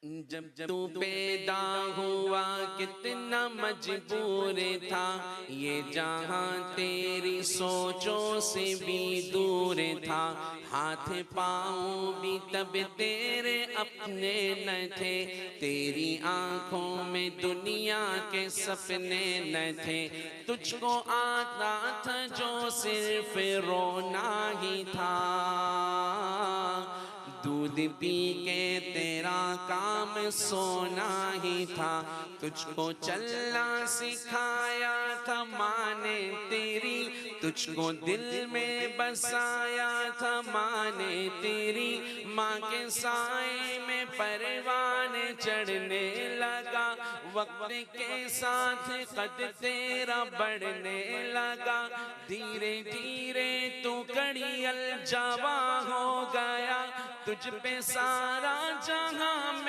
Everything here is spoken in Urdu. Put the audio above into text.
جب تو پیدا ہوا کتنا مجبور تھا، یہ جہاں تیری سوچوں سے بھی دور تھا، ہاتھ پاؤں بھی تب تیرے اپنے نہ تھے، تیری آنکھوں میں دنیا کے سپنے نہ تھے، تجھ کو آتا تھا جو صرف رونا ہی تھا، دودھ پی کے تیرا کام سونا ہی تھا، تجھ کو چلنا سکھایا تھا ماں نے تیری، تجھ کو دل میں بسایا تھا ماں نے تیری، ماں کے سائے میں پروان چڑھنے لگا، وقت کے ساتھ قد تیرا بڑھنے لگا، دھیرے دھیرے تو کڑی الجواں ہو گیا، تجھ پہ سارا جہاں